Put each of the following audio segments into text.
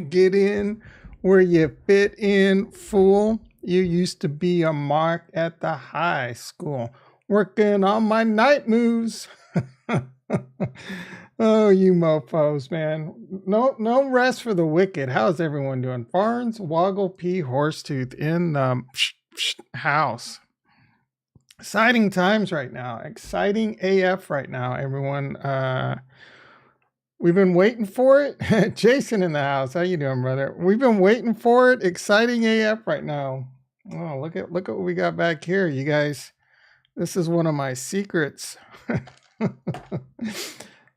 Get in where you fit in, fool. You used to be a mark at the high school, working on my night moves. Oh, you mofos, man. No rest for the wicked. How's everyone doing? Farns, Woggle, P, Horsetooth in the house. Exciting times right now. Exciting AF right now, everyone. We've been waiting for it. Jason in the house. How you doing, brother? We've been waiting for it. Exciting AF right now. Oh, look at what we got back here, you guys. This is one of my secrets.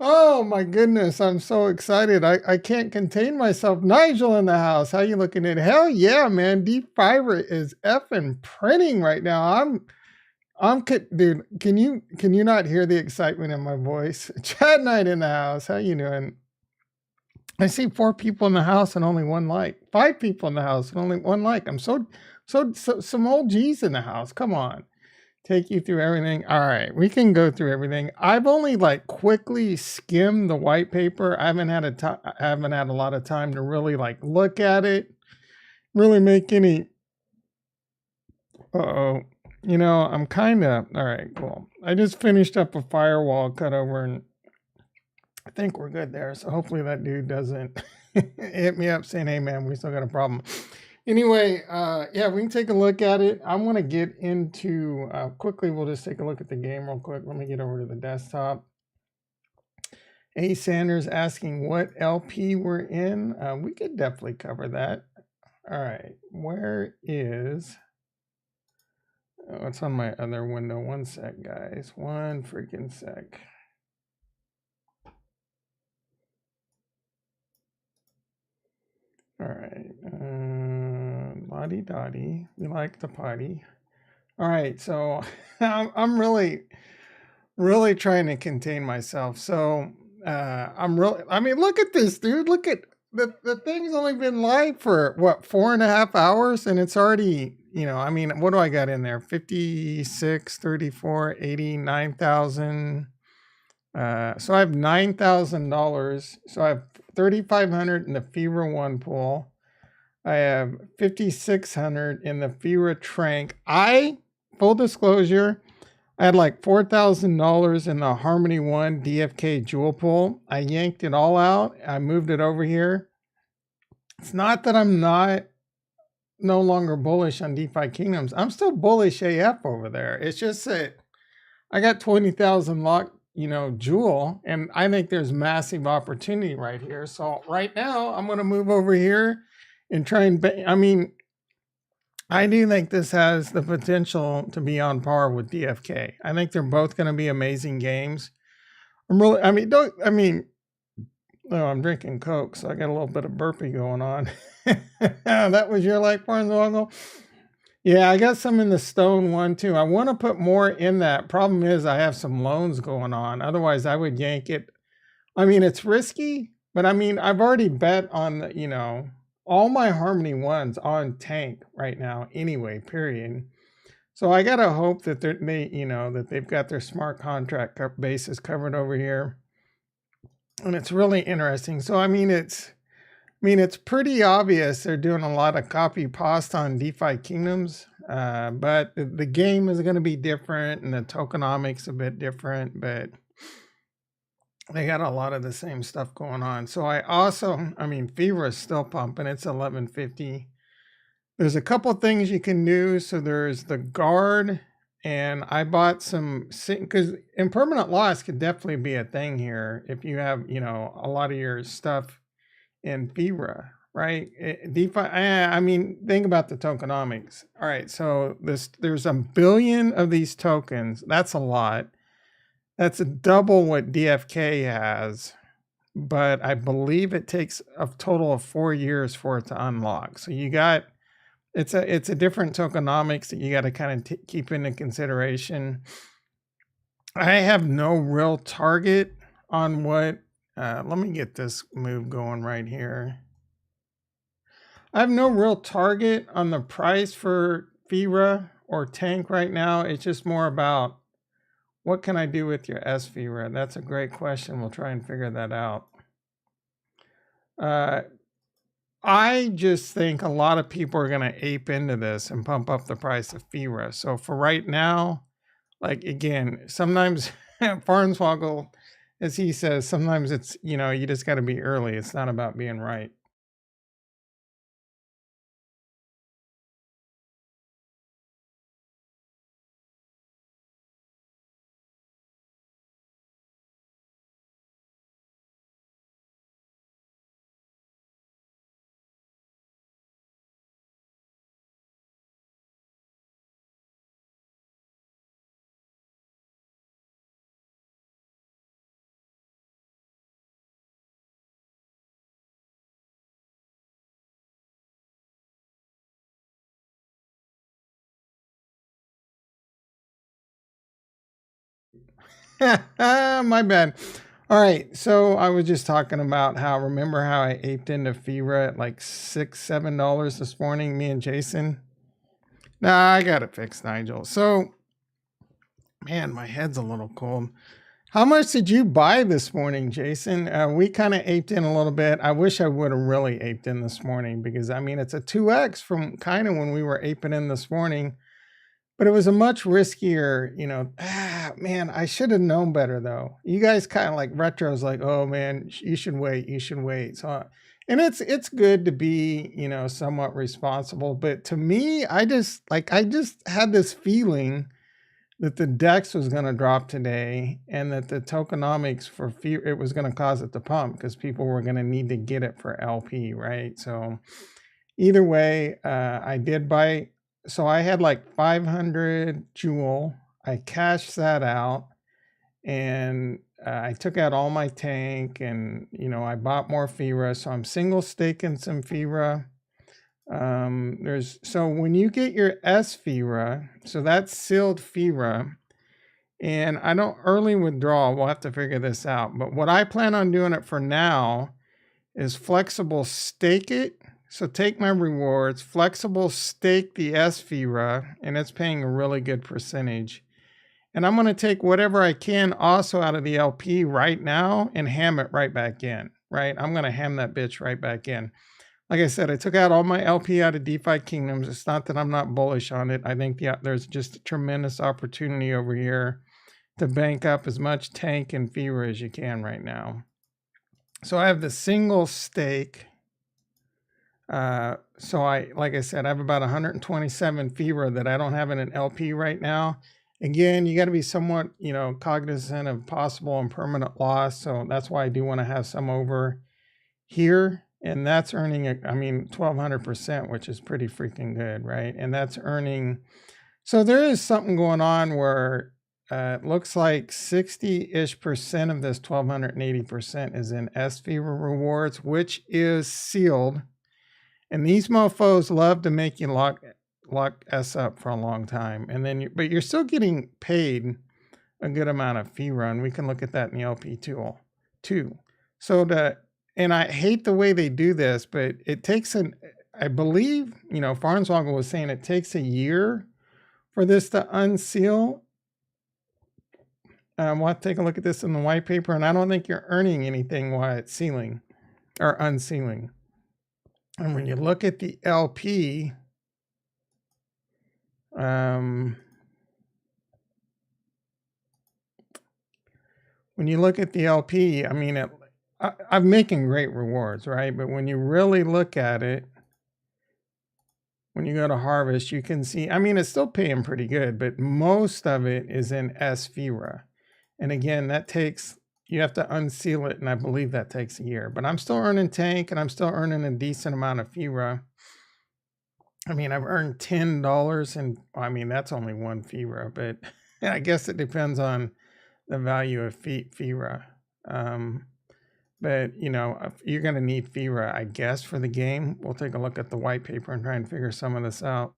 Oh my goodness, I'm so excited. I can't contain myself. Nigel in the house. How you looking at? Hell yeah, man. Defira is effing printing right now. Dude, can you not hear the excitement in my voice? Chad Knight in the house. How you doing? I see 4 people in the house and only 1 like. 5 people in the house and only 1 like. I'm so some old G's in the house. Come on. Take you through everything. All right, we can go through everything. I've only like quickly skimmed the white paper. I haven't had a lot of time to really like look at it, really make any. You know, I'm kind of all right. Cool. I just finished up a firewall cutover, and I think we're good there. So hopefully that dude doesn't hit me up saying, "Hey, man, we still got a problem." Anyway, yeah, we can take a look at it. I want to get into, quickly, we'll just take a look at the game real quick. Let me get over to the desktop. A. Sanders asking what LP we're in. We could definitely cover that. All right, where is, oh, it's on my other window. One sec, guys. One freaking sec. All right, lottie dottie, we like the party. All right, so I'm really trying to contain myself. So I mean, look at this, dude. Look at the thing's only been live for what, 4.5 hours, and it's already, you know, I mean, what do I got in there? 56, 34, 80, 9,000. So I have $9,000. So I have 3,500 in the FIRA 1 pool. I have 5,600 in the FIRA tranq. Full disclosure, I had like $4,000 in the Harmony 1 DFK jewel pool. I yanked it all out. I moved it over here. It's not that I'm no longer bullish on DeFi Kingdoms. I'm still bullish AF over there. It's just that I got 20,000 locked, you know, jewel, and I think there's massive opportunity right here. So right now I'm going to move over here and try and, I mean, I do think this has the potential to be on par with DFK. I think they're both going to be amazing games. Oh, I'm drinking Coke, so I got a little bit of burpee going on. That was your like, Farnswoggle? Yeah, I got some in the stone one too. I want to put more in that. Problem is I have some loans going on. Otherwise I would yank it. I mean, it's risky, but I mean, I've already bet on the, you know, all my Harmony 1s on tank right now anyway, period. So I got to hope that that they've got their smart contract bases covered over here. And it's really interesting. So, I mean, it's pretty obvious they're doing a lot of copy pasta on DeFi Kingdoms, but the game is going to be different and the tokenomics a bit different, but they got a lot of the same stuff going on. So I mean, FIRA is still pumping. It's 1150. There's a couple things you can do. So there's the guard, and I bought some, because impermanent loss could definitely be a thing here if you have, you know, a lot of your stuff in FIRA, right? DeFi, I mean, think about the tokenomics. All right, so there's a billion of these tokens. That's a lot. That's double what DFK has, but I believe it takes a total of 4 years for it to unlock. So you got, it's a different tokenomics that you got to kind of keep into consideration. I have no real target on what, let me get this move going right here. I have no real target on the price for FIRA or tank right now. It's just more about, what can I do with your SFIRA? That's a great question. We'll try and figure that out. I just think a lot of people are going to ape into this and pump up the price of FIRA. So for right now, like again, sometimes Farnswoggle, as he says, sometimes it's, you just got to be early. It's not about being right. My bad. All right, so I was just talking about remember how I aped into FIRA at like $6-7 this morning, me and Jason? Nah, I got it fixed, Nigel. So, man, my head's a little cold. How much did you buy this morning, Jason? We kind of aped in a little bit. I wish I would have really aped in this morning because, I mean, it's a 2x from kind of when we were aping in this morning. But it was a much riskier, man, I should have known better though. You guys kind of like Retro's like, oh man, you should wait. So, and it's good to be, somewhat responsible. But to me, I just had this feeling that the DEX was going to drop today and that the tokenomics for it was going to cause it to pump because people were going to need to get it for LP, right? So either way, I did buy. So I had like 500 Joule. I cashed that out and I took out all my tank and, I bought more FIRA. So I'm single staking some FIRA. So when you get your FIRA, so that's sealed FIRA, and I don't early withdrawal. We'll have to figure this out. But what I plan on doing it for now is flexible stake it. So take my rewards, flexible stake the FIRA, and it's paying a really good percentage. And I'm going to take whatever I can also out of the LP right now and ham it right back in, right? I'm going to ham that bitch right back in. Like I said, I took out all my LP out of DeFi Kingdoms. It's not that I'm not bullish on it. I think there's just a tremendous opportunity over here to bank up as much tank and FIRA as you can right now. So I have the single stake. So like I said, I have about 127 FIRA that I don't have in an LP right now. Again, you got to be somewhat, cognizant of possible and permanent loss. So that's why I do want to have some over here. And that's earning, 1,200%, which is pretty freaking good, right? And that's earning. So there is something going on where it looks like 60-ish% of this 1,280% is in FIRA rewards, which is sealed. And these mofos love to make you lock S up for a long time. And then, but you're still getting paid a good amount of FIRA, and we can look at that in the LP tool too. So and I hate the way they do this, but it takes I believe, Farnswoggle was saying it takes a year for this to unseal. We'll have to take a look at this in the white paper, and I don't think you're earning anything while it's sealing or unsealing. And when you look at the LP, when you look at the LP, I'm making great rewards, right? But when you really look at it, when you go to harvest, you can see, it's still paying pretty good, but most of it is in FIRA. And again, you have to unseal it, and I believe that takes a year. But I'm still earning tank, and I'm still earning a decent amount of FIRA. I've earned $10, and that's only one FIRA, but I guess it depends on the value of FIRA. But, you're going to need FIRA, I guess, for the game. We'll take a look at the white paper and try and figure some of this out.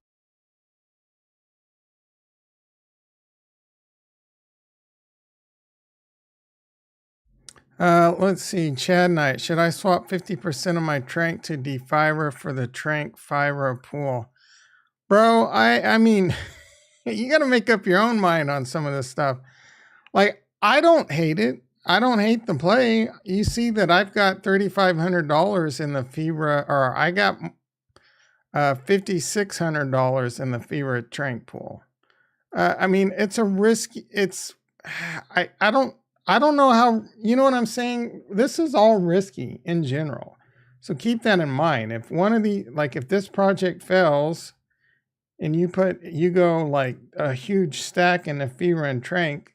Let's see. Chad Knight, should I swap 50% of my tranq to Defira for the tranq FIRA pool? Bro, you got to make up your own mind on some of this stuff. Like, I don't hate it. I don't hate the play. You see that I've got $3,500 in the FIRA, or I got $5,600 in the FIRA tranq pool. I mean, it's a risk. It's I don't know how, you know what I'm saying? This is all risky in general. So keep that in mind. If one of the, like if this project fails and you go like a huge stack in the FIRA and tranq,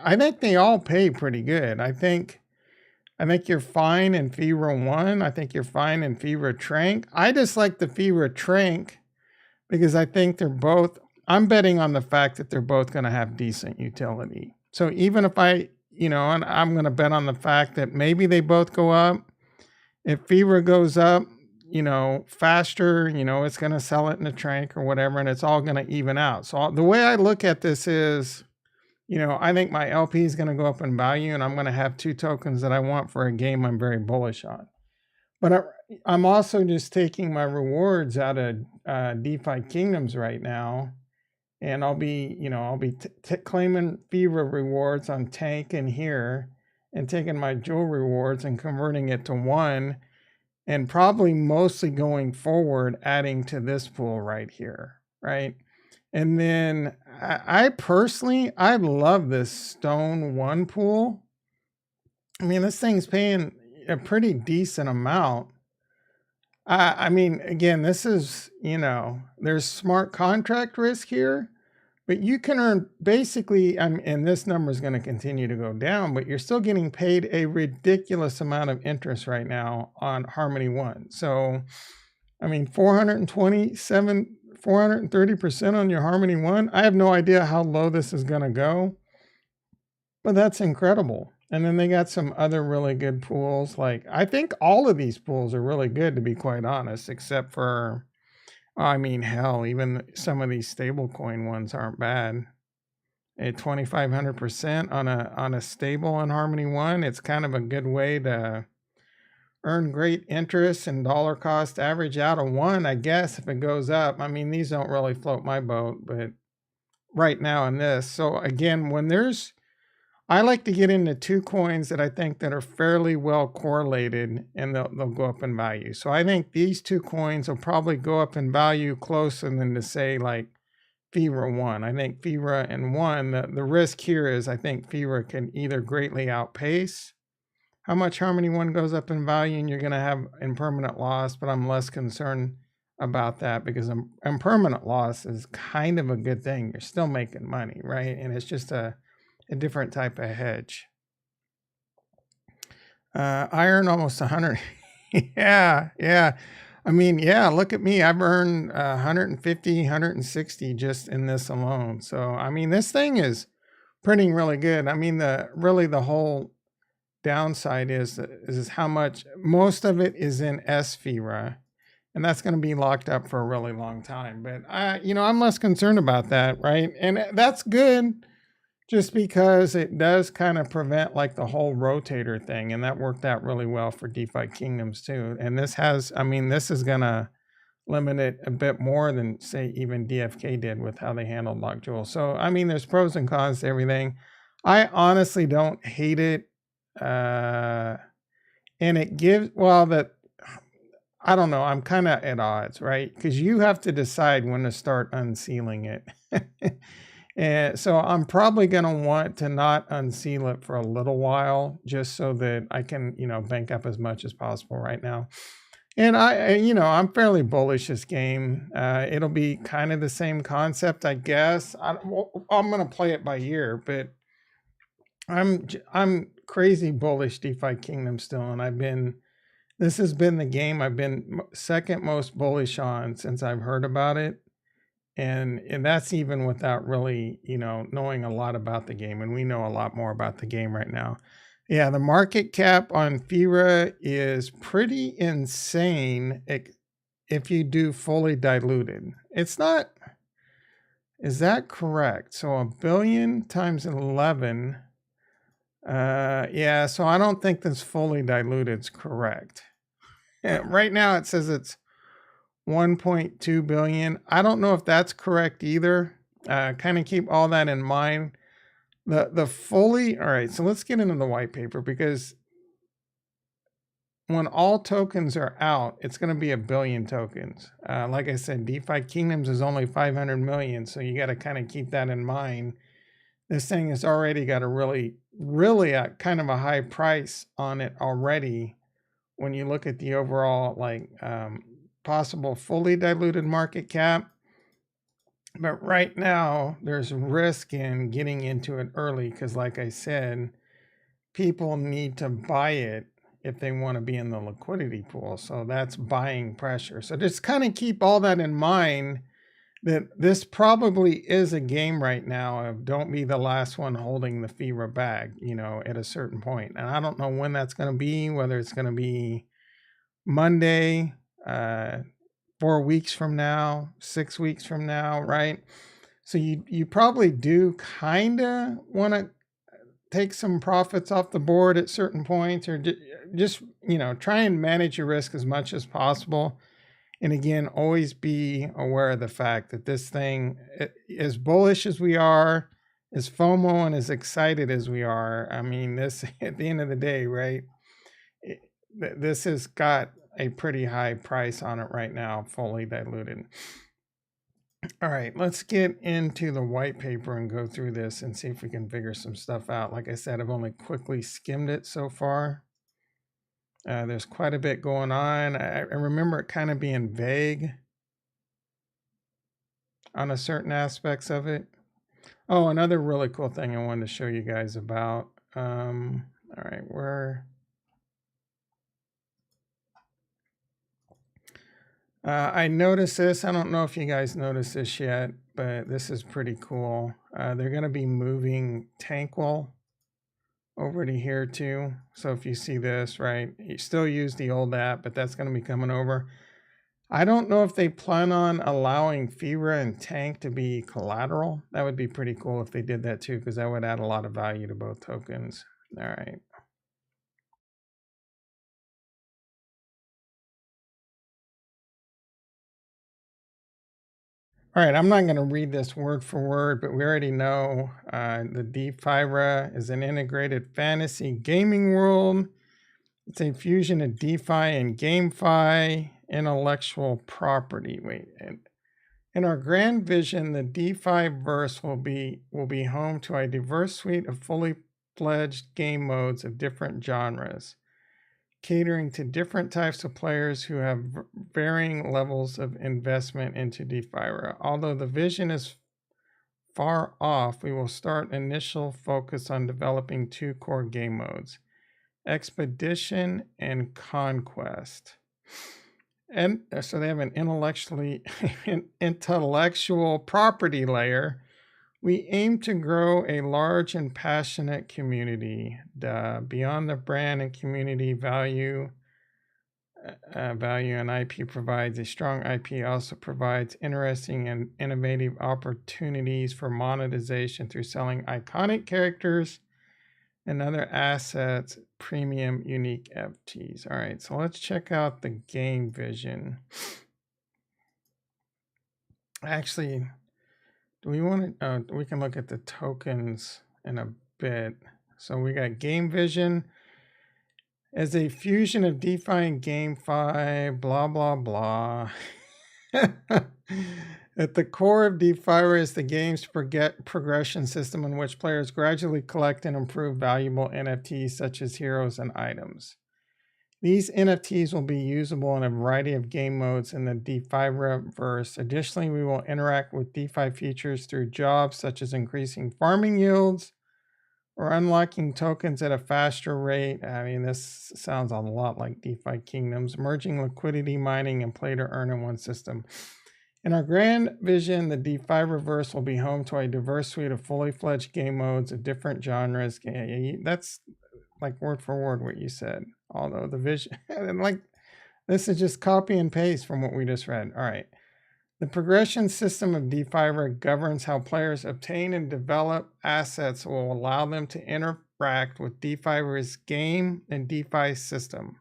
I think they all pay pretty good. I think you're fine in FIRA 1. I think you're fine in FIRA tranq. I just like the FIRA tranq because I think they're both, I'm betting on the fact that they're both going to have decent utility. So even if and I'm going to bet on the fact that maybe they both go up. If FIRA goes up, faster, it's going to sell it in the tranq or whatever, and it's all going to even out. So the way I look at this is, I think my LP is going to go up in value, and I'm going to have 2 tokens that I want for a game I'm very bullish on. But I'm also just taking my rewards out of DeFi Kingdoms right now, and I'll be claiming FIRA rewards on tank in here, and taking my jewel rewards and converting it to 1, and probably mostly going forward adding to this pool right here, right? And then I personally, I love this Stone 1 pool. I mean, this thing's paying a pretty decent amount. I mean, again, this is, there's smart contract risk here, but you can earn basically, and this number is going to continue to go down, but you're still getting paid a ridiculous amount of interest right now on Harmony 1. So, I mean, 430% on your Harmony 1. I have no idea how low this is going to go, but that's incredible. And then they got some other really good pools. Like, I think all of these pools are really good, to be quite honest, except for, I mean, hell, even some of these stablecoin ones aren't bad. At 2,500% on a stable on Harmony 1, it's kind of a good way to earn great interest and dollar cost average out of 1, I guess, if it goes up. I mean, these don't really float my boat, but right now in this. So again, I like to get into 2 coins that I think that are fairly well correlated, and they'll go up in value. So I think these 2 coins will probably go up in value closer than to say like FIRA 1. I think FIRA and 1, the risk here is I think FIRA can either greatly outpace how much Harmony 1 goes up in value, and you're going to have impermanent loss, but I'm less concerned about that because impermanent loss is kind of a good thing. You're still making money, right? And it's just a different type of hedge. Iron almost 100. yeah. I mean, yeah, look at me. I've earned 150, 160 just in this alone. So, I mean, this thing is printing really good. I mean, the whole downside is how much, most of it is in SFIRA, and that's going to be locked up for a really long time. But I'm less concerned about that, right? And that's good, just because it does kind of prevent like the whole rotator thing, and that worked out really well for DeFi Kingdoms too. And this is going to limit it a bit more than say even DFK did with how they handled locked jewel. So I mean, there's pros and cons to everything. I honestly don't hate it. And it gives, I don't know, I'm kind of at odds, right? Because you have to decide when to start unsealing it. And so I'm probably going to want to not unseal it for a little while, just so that I can, bank up as much as possible right now. And I'm fairly bullish this game. It'll be kind of the same concept, I guess. I'm going to play it by year, but I'm crazy bullish DeFi Kingdom still, and this has been the game I've been second most bullish on since I've heard about it. And that's even without really, knowing a lot about the game. And we know a lot more about the game right now. Yeah, the market cap on FIRA is pretty insane if you do fully diluted. It's not, is that correct? So 1 billion times 11. Yeah, so I don't think this fully diluted is correct. Right now it says it's 1.2 billion. I don't know if that's correct either. Kind of keep all that in mind. The fully, all right, so let's get into the white paper, because when all tokens are out, it's going to be 1 billion tokens. Like I said, DeFi Kingdoms is only 500 million, so you got to kind of keep that in mind. This thing has already got a really a kind of a high price on it already when you look at the overall possible fully diluted market cap. But right now, there's risk in getting into it early because, like I said, people need to buy it if they want to be in the liquidity pool. So that's buying pressure. So just kind of keep all that in mind, that this probably is a game right now of don't be the last one holding the FIRA bag, at a certain point. And I don't know when that's going to be, whether it's going to be Monday, 4 weeks from now, 6 weeks from now, right? So you probably do kind of want to take some profits off the board at certain points, or just, try and manage your risk as much as possible. And again, always be aware of the fact that this thing, as bullish as we are, as FOMO and as excited as we are, I mean, this, at the end of the day, right, this has got a pretty high price on it right now, fully diluted. All right, let's get into the white paper and go through this and see if we can figure some stuff out. Like I said, I've only quickly skimmed it so far. There's quite a bit going on. I remember it kind of being vague on a certain aspects of it. Oh, another really cool thing I wanted to show you guys about. All right, I noticed this. I don't know if you guys noticed this yet, but this is pretty cool. They're going to be moving tranq over to here too. So if you see this, right, you still use the old app, but that's going to be coming over. I don't know if they plan on allowing FIRA and tranq to be collateral. That would be pretty cool if they did that too, because that would add a lot of value to both tokens. All right. All right, I'm not going to read this word for word, but we already know the Defira is an integrated fantasy gaming world. It's a fusion of DeFi and GameFi intellectual property. In our grand vision, the DeFi verse will be home to a diverse suite of fully fledged game modes of different genres, catering to different types of players who have varying levels of investment into Defira. Although the vision is far off, we will start initial focus on developing 2 core game modes, Expedition and Conquest. And so they have an intellectual property layer. We aim to grow a large and passionate community. Beyond the brand and community value and IP provides a strong IP, also provides interesting and innovative opportunities for monetization through selling iconic characters and other assets, premium unique FTs. All right, so let's check out the game vision. Actually, do we want to, we can look at the tokens in a bit. So we got game vision as a fusion of DeFi and GameFi, blah, blah, blah. At the core of Defira is the game's progression system in which players gradually collect and improve valuable NFTs such as heroes and items. These NFTs will be usable in a variety of game modes in the Defira verse. Additionally, we will interact with DeFi features through jobs such as increasing farming yields or unlocking tokens at a faster rate. I mean, this sounds a lot like DeFi Kingdoms, merging liquidity mining and play to earn in one system. In our grand vision, the Defira verse will be home to a diverse suite of fully fledged game modes of different genres. That's like word for word what you said. Although the vision, like this is just copy and paste from what we just read. All right. The progression system of Defira governs how players obtain and develop assets will allow them to interact with Defira's game and DeFi system.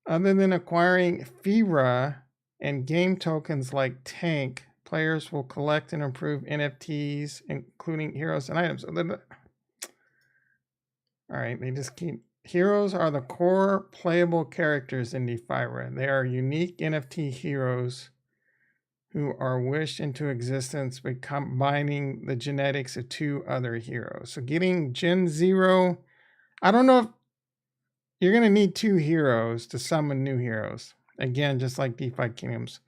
Other than acquiring FIRA and game tokens like tranq, players will collect and improve NFTs, including heroes and items. All right, they just keep... Heroes are the core playable characters in Defira. They are unique NFT heroes who are wished into existence by combining the genetics of 2 other heroes. So getting Gen 0, I don't know if you're going to need 2 heroes to summon new heroes. Again, just like DeFi Kingdoms.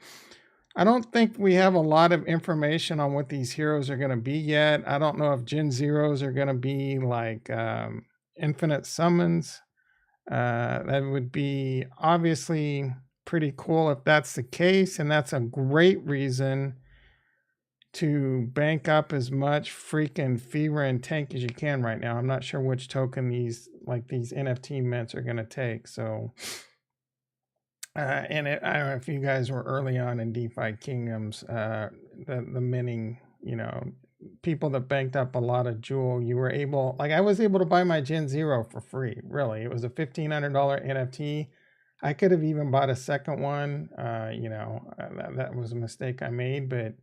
I don't think we have a lot of information on what these heroes are going to be yet. I don't know if Gen Zeros are going to be like infinite summons. That would be obviously pretty cool if that's the case, and that's a great reason to bank up as much freaking FIRA and tranq as you can right now. I'm not sure which token these NFT mints are going to take. So, and I don't know if you guys were early on in DeFi Kingdoms, the minting, you know, people that banked up a lot of Jewel, you were able, like I was able to buy my Gen 0 for free, really. It was a $1,500 NFT. I could have even bought a second one, you know, that was a mistake I made, but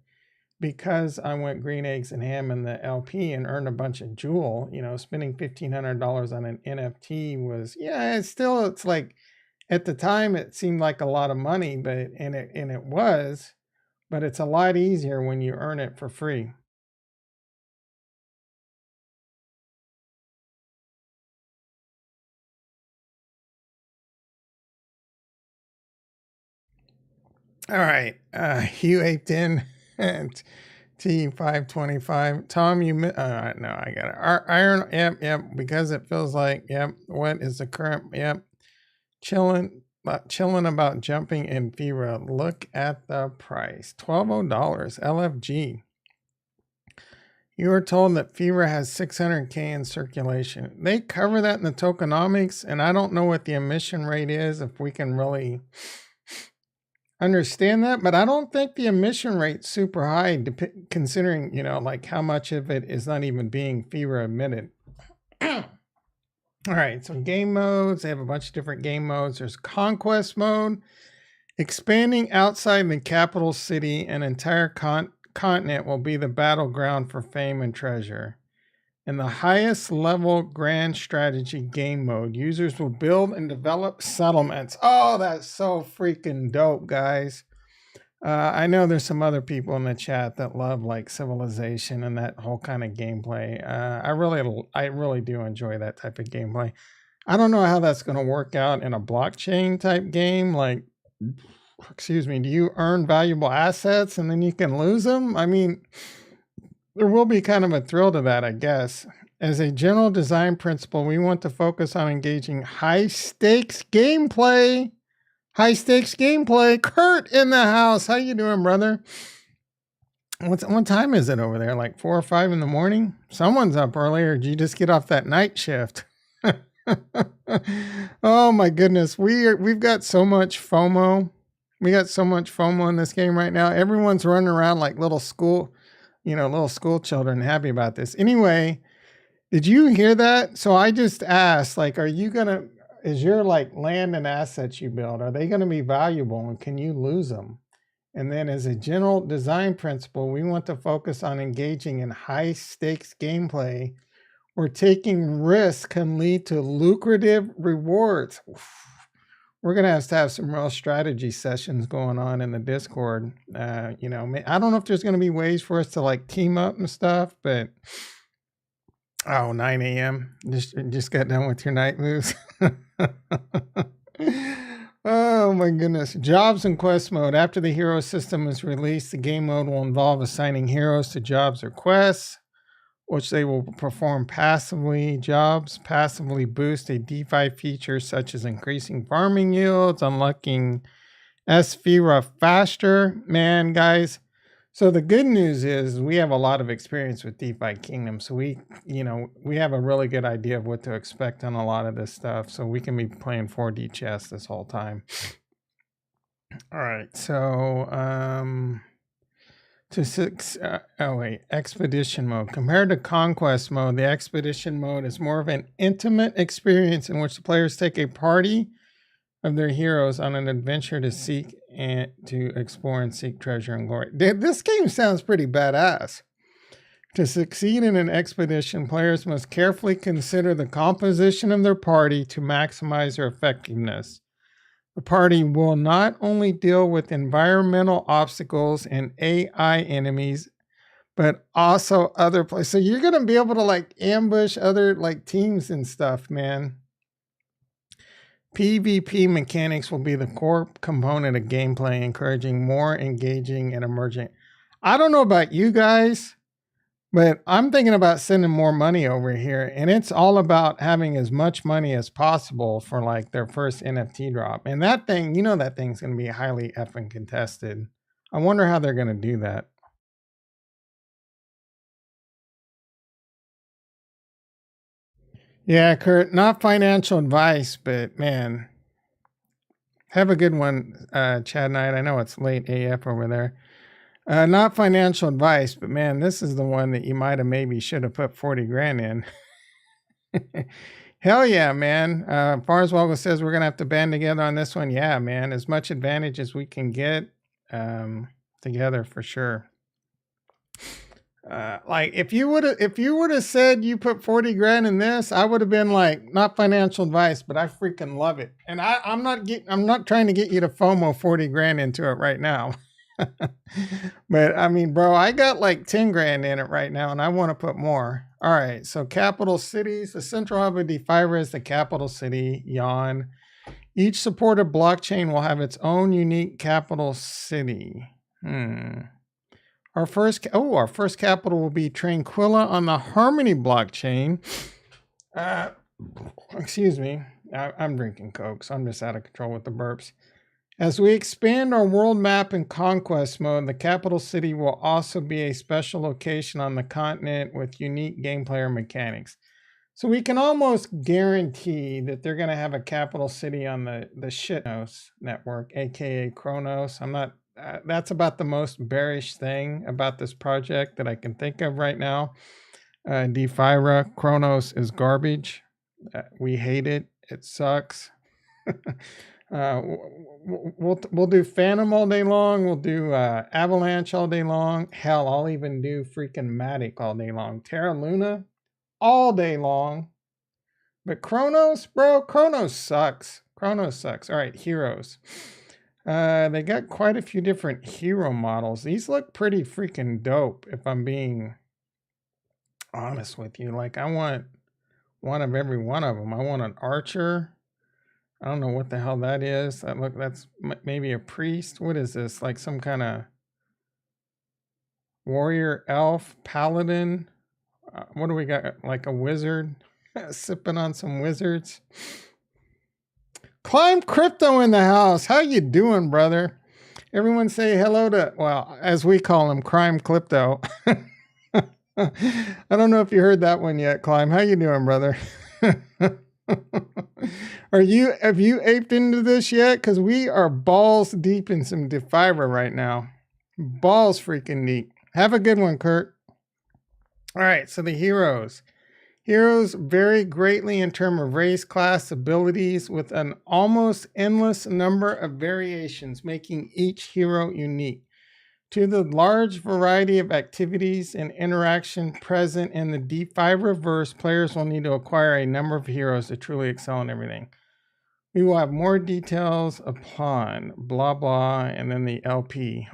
because I went green eggs and ham in the LP and earned a bunch of Jewel, you know, spending $1,500 on an NFT was, yeah, it's like, at the time it seemed like a lot of money, but, and it was, but it's a lot easier when you earn it for free. All right, Hugh 810 and T525. Tom, you no, I got it. Iron, yep, because it feels like, yep. What is the current, yep. Chilling about jumping in FIRA. Look at the price, $12 LFG. You are told that FIRA has 600K in circulation. They cover that in the tokenomics, and I don't know what the emission rate is, if we can really understand that, but I don't think the emission rate's super high, considering, you know, like how much of it is not even being FIRA emitted. All right, so game modes, they have a bunch of different game modes. There's conquest mode, expanding outside the capital city. An entire continent will be the battleground for fame and treasure. In the highest level grand strategy game mode, users will build and develop settlements. Oh, that's so freaking dope, guys. I know there's some other people in the chat that love like Civilization and that whole kind of gameplay. I really do enjoy that type of gameplay. I don't know how that's going to work out in a blockchain type game. Like, excuse me, do you earn valuable assets and then you can lose them? I mean, there will be kind of a thrill to that, I guess. As a general design principle, we want to focus on engaging high stakes gameplay. High stakes gameplay. Kurt in the house. How you doing, brother? What time is it over there? Like 4 or 5 in the morning? Someone's up earlier. Did you just get off that night shift? Oh my goodness. We've got so much FOMO. We got so much FOMO in this game right now. Everyone's running around like little school children, happy about this. Anyway, did you hear that? So I just asked, like, is your like land and assets you build, are they going to be valuable and can you lose them? And then as a general design principle, we want to focus on engaging in high stakes gameplay where taking risks can lead to lucrative rewards. We're going to have some real strategy sessions going on in the Discord. You know, I don't know if there's going to be ways for us to like team up and stuff, but 9 a.m. Just got done with your night moves. Oh my goodness. Jobs and quest mode. After the hero system is released, the game mode will involve assigning heroes to jobs or quests, which they will perform passively. Jobs passively boost a DeFi feature such as increasing farming yields, unlocking FIRA faster. Man, guys. So the good news is we have a lot of experience with DeFi Kingdom. So we have a really good idea of what to expect on a lot of this stuff. So we can be playing 4D chess this whole time. All right. So, expedition mode. Compared to conquest mode, the expedition mode is more of an intimate experience in which the players take a party of their heroes on an adventure to seek and to explore and seek treasure and glory. This game sounds pretty badass. To succeed in an expedition, players must carefully consider the composition of their party to maximize their effectiveness. The party will not only deal with environmental obstacles and AI enemies, but also other places. So you're going to be able to like ambush other like teams and stuff, man. PvP mechanics will be the core component of gameplay, encouraging more engaging and emerging. I don't know about you guys, but I'm thinking about sending more money over here, and it's all about having as much money as possible for like their first NFT drop. And that thing, you know, that thing's going to be highly effing contested. I wonder how they're going to do that. Yeah, Kurt, not financial advice, but man, have a good one, Chad Knight. I know it's late AF over there. Not financial advice, but man, this is the one that you might have maybe should have put 40 grand in. Hell yeah, man. Farswoggle says we're going to have to band together on this one. Yeah, man. As much advantage as we can get together for sure. Like if you would have said you put 40 grand in this, I would have been like, not financial advice, but I freaking love it. And I'm not trying to get you to FOMO 40 grand into it right now. But I mean, bro, I got like 10 grand in it right now and I want to put more. All right. So capital cities, the central hub of Deifra is the capital city, Yawn. Each supported blockchain will have its own unique capital city. Our first capital will be Tranquilla on the Harmony blockchain. Excuse me. I'm drinking Coke, so I'm just out of control with the burps. As we expand our world map in conquest mode, the capital city will also be a special location on the continent with unique gameplay mechanics. So we can almost guarantee that they're going to have a capital city on the Shitnos network, aka Kronos. I'm not. That's about the most bearish thing about this project that I can think of right now. Defira, Kronos is garbage. We hate it. It sucks. We'll do Phantom all day long. We'll do Avalanche all day long. Hell, I'll even do freaking Matic all day long. Terra Luna all day long. But Kronos, bro, Kronos sucks. Kronos sucks. All right, heroes. They got quite a few different hero models. These look pretty freaking dope, if I'm being honest with you. Like, I want one of every one of them. I want an archer. I don't know what the hell that is. That's maybe a priest. What is this? Like some kind of warrior, elf, paladin. What do we got? Like a wizard? Sipping on some wizards. Climb Crypto in the house. How you doing, brother? Everyone say hello to, well, as we call him, Crime Crypto. I don't know if you heard that one yet, Climb. How you doing, brother? Have you aped into this yet? Because we are balls deep in some Defira right now. Balls freaking deep. Have a good one, Kurt. All right, so the heroes. Heroes vary greatly in terms of race, class, abilities, with an almost endless number of variations, making each hero unique. To the large variety of activities and interaction present in the D5 verse, players will need to acquire a number of heroes to truly excel in everything. We will have more details upon blah blah, and then the LP.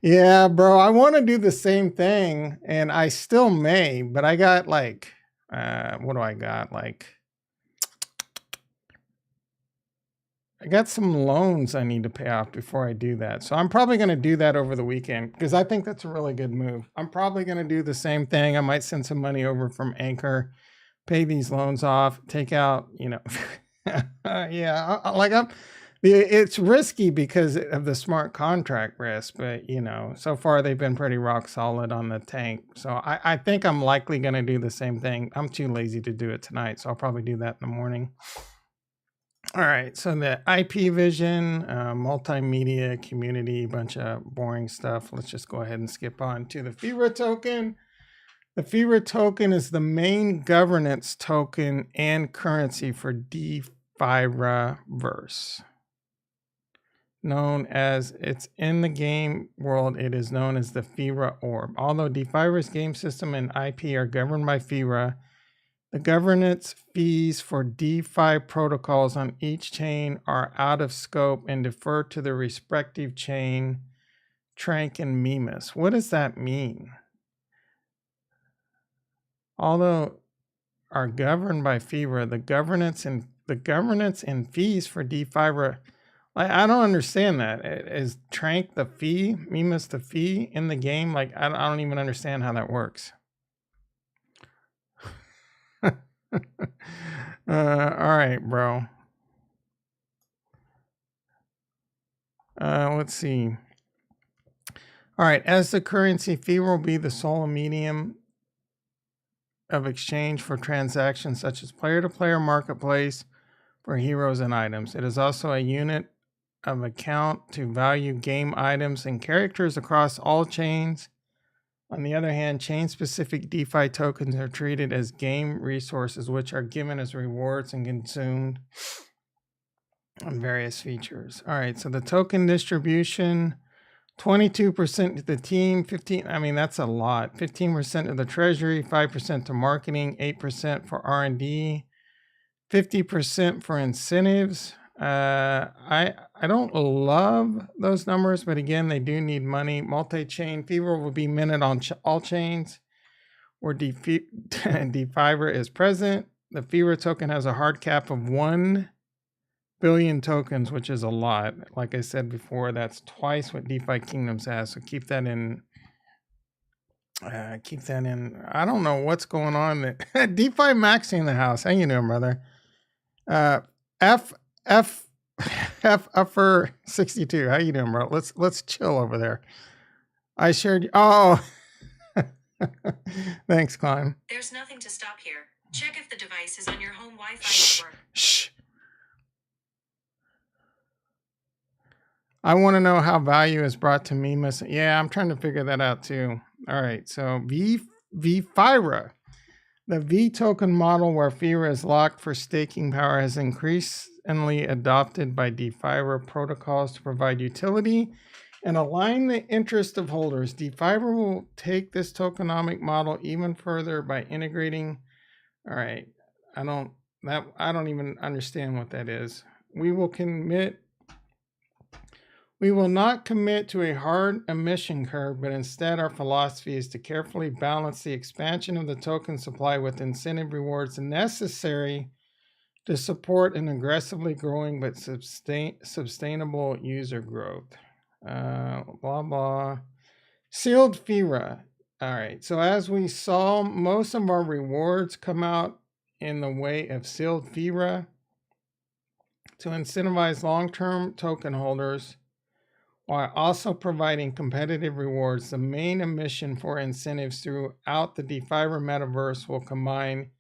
Yeah, bro, I want to do the same thing, and I still may, but I got like, what do I got? Like, I got some loans I need to pay off before I do that. So I'm probably going to do that over the weekend because I think that's a really good move. I'm probably going to do the same thing. I might send some money over from Anchor, pay these loans off, take out, yeah, it's risky because of the smart contract risk, but so far they've been pretty rock solid on the tank. So I think I'm likely going to do the same thing. I'm too lazy to do it tonight, so I'll probably do that in the morning. All right, so the IP vision, multimedia, community, bunch of boring stuff. Let's just go ahead and skip on to the FIRA token. The FIRA token is the main governance token and currency for DeFi verse. known as, it's in the game world, it is known as the FIRA orb. Although Defira's game system and IP are governed by FIRA, the governance fees for DeFi protocols on each chain are out of scope and defer to the respective chain, tranq and Mimas. What does that mean? Although are governed by FIRA, the governance and fees for DeFi, I don't understand that. Is tranq the fee, Mimas the fee in the game? Like I don't even understand how that works. All right, bro. Let's see. All right, as the currency, FIRA will be the sole medium of exchange for transactions such as player-to-player marketplace for heroes and items. It is also a unit of account to value game items and characters across all chains. On the other hand, chain-specific DeFi tokens are treated as game resources, which are given as rewards and consumed on various features. All right, so the token distribution, 22% to the team, 15, I mean, that's a lot. 15% to the treasury, 5% to marketing, 8% for R&D, 50% for incentives. I don't love those numbers, but again, they do need money. Multi-chain FIRA will be minted on all chains where Defira is present. The FIRA token has a hard cap of 1 billion tokens, which is a lot. Like I said before, that's twice what DeFi Kingdoms has. So keep that in. I don't know what's going on. DeFi Maxi in the house. How you doing, brother? Upper 62. How you doing, bro? Let's chill over there. I shared. Oh, thanks, Climb. There's nothing to stop here. Check if the device is on your home Wi-Fi network. Shh. I want to know how value is brought to Mimas. Yeah, I'm trying to figure that out too. All right, so FIRA. The V token model where FIRA is locked for staking power has increasingly adopted by Defira protocols to provide utility and align the interest of holders. Defira will take this tokenomic model even further by integrating. All right, I don't even understand what that is. We will not commit to a hard emission curve, but instead our philosophy is to carefully balance the expansion of the token supply with incentive rewards necessary to support an aggressively growing but sustainable user growth. Blah, blah. Sealed FIRA. All right, so as we saw, most of our rewards come out in the way of sealed FIRA to incentivize long-term token holders, while also providing competitive rewards. The main emission for incentives throughout the Defira metaverse will combine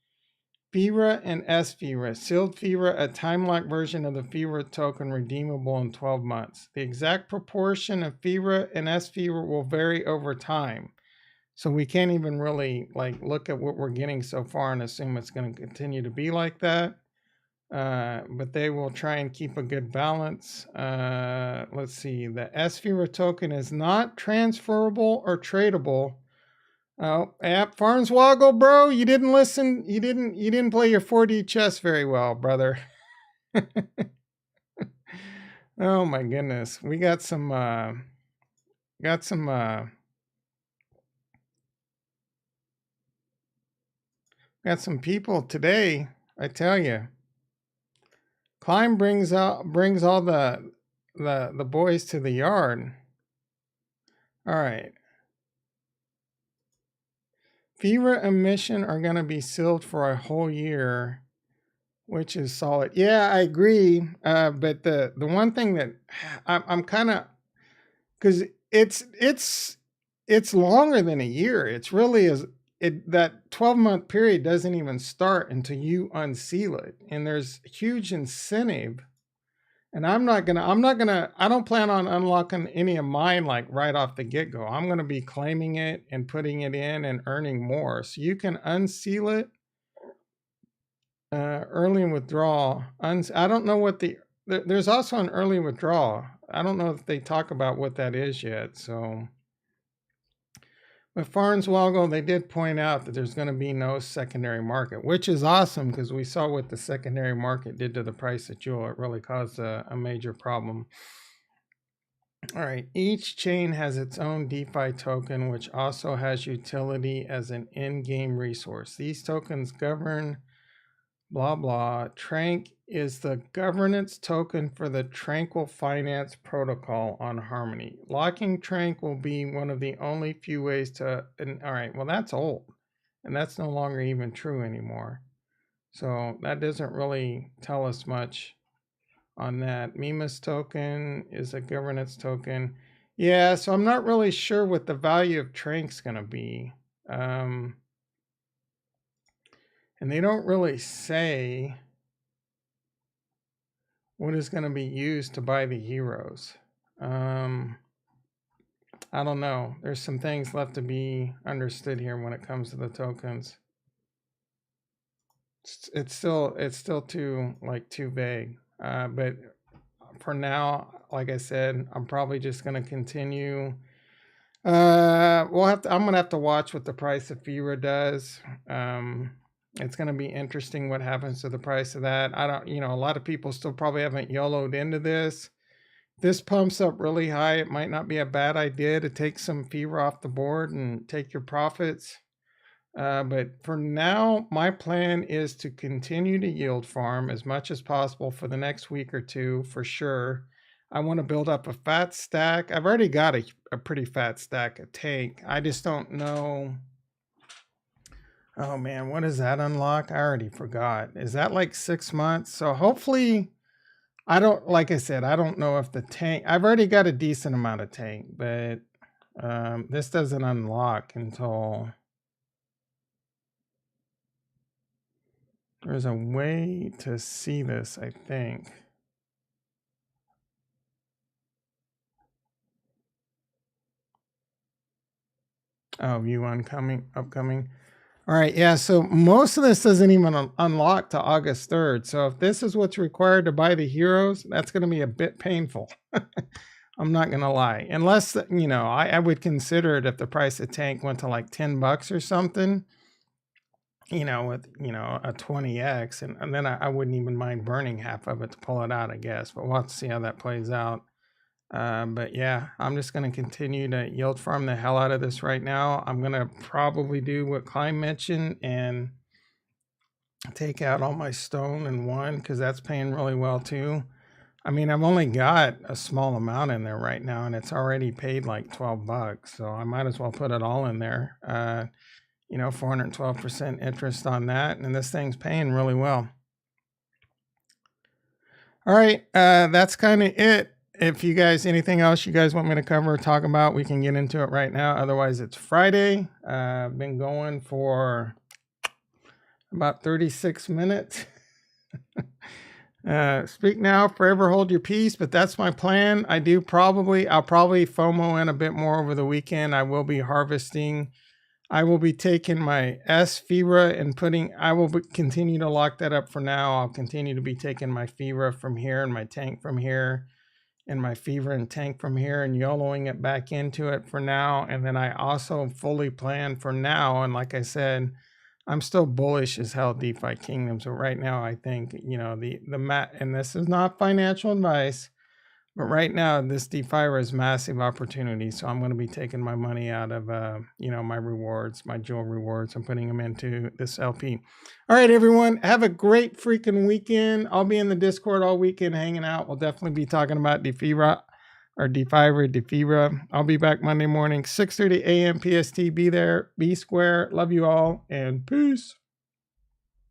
FIRA and SFIRA. Sealed FIRA, a time-lock version of the FIRA token redeemable in 12 months. The exact proportion of FIRA and SFIRA will vary over time. So we can't even really look at what we're getting so far and assume it's going to continue to be like that. But they will try and keep a good balance. Let's see. The FIRA token is not transferable or tradable. Oh, Farnswoggle, bro, you didn't listen. You didn't play your 4D chess very well, brother. Oh my goodness. We got some people today, I tell you. Climb brings all the boys to the yard. All right. FIRA emission are going to be sealed for a whole year, which is solid. Yeah, I agree. But the one thing that I'm kind of, because it's longer than a year. It's really that 12-month period doesn't even start until you unseal it, and there's huge incentive. And I don't plan on unlocking any of mine right off the get-go. I'm going to be claiming it and putting it in and earning more. So you can unseal it early and withdraw. I don't know what the there's also an early withdrawal. I don't know if they talk about what that is yet. So, with Farnswoggle, they did point out that there's going to be no secondary market, which is awesome because we saw what the secondary market did to the price of Jewel. It really caused a major problem. All right, each chain has its own DeFi token, which also has utility as an in-game resource. These tokens govern blah blah. Tranq is the governance token for the Tranquil Finance Protocol on Harmony. Locking Tranq will be one of the only few ways to. All right, well that's old, and that's no longer even true anymore. So that doesn't really tell us much on that. Mima's token is a governance token. Yeah, so I'm not really sure what the value of Tranq's going to be. And they don't really say what is going to be used to buy the heroes. I don't know. There's some things left to be understood here when it comes to the tokens. It's still too vague. But for now, like I said, I'm probably just going to continue. I'm going to have to watch what the price of FIRA does. It's going to be interesting what happens to the price of that. A lot of people still probably haven't YOLO'd into this. This pumps up really high. It might not be a bad idea to take some FIRA off the board and take your profits. But for now, my plan is to continue to yield farm as much as possible for the next week or two, for sure. I want to build up a fat stack. I've already got a pretty fat stack of tank. I just don't know. Oh man, what does that unlock? I already forgot. Is that like 6 months? So hopefully, like I said, I don't know if the tank, I've already got a decent amount of tank, but this doesn't unlock until, there's a way to see this, I think. Oh, view upcoming. All right, yeah, so most of this doesn't even unlock to August 3rd. So if this is what's required to buy the heroes, that's going to be a bit painful. I'm not going to lie. Unless, I would consider it if the price of tank went to like $10 or something, with, a 20x. And then I wouldn't even mind burning half of it to pull it out, I guess. But we'll have to see how that plays out. But yeah, I'm just going to continue to yield farm the hell out of this right now. I'm going to probably do what Klein mentioned and take out all my stone in one, because that's paying really well too. I mean, I've only got a small amount in there right now, and it's already paid like $12. So I might as well put it all in there. 412% interest on that. And this thing's paying really well. All right. That's kind of it. If you guys, anything else you guys want me to cover or talk about, we can get into it right now. Otherwise, it's Friday. I've been going for about 36 minutes. Speak now, forever hold your peace, but that's my plan. I'll probably FOMO in a bit more over the weekend. I will be harvesting. I will be taking my FIRA and I will continue to lock that up for now. I'll continue to be taking my FIRA from here and my tank from here, and my FIRA and tank from here, and YOLOing it back into it for now. And then I also fully plan for now. And like I said, I'm still bullish as hell DeFi Kingdoms. So right now, I think, and this is not financial advice, but right now this DeFi is massive opportunity. So I'm going to be taking my money out of, my rewards, my jewel rewards, and putting them into this LP. All right, everyone, have a great freaking weekend. I'll be in the Discord all weekend hanging out. We'll definitely be talking about Defira. I'll be back Monday morning, 6:30 a.m. PST. Be there, be square. Love you all, and peace.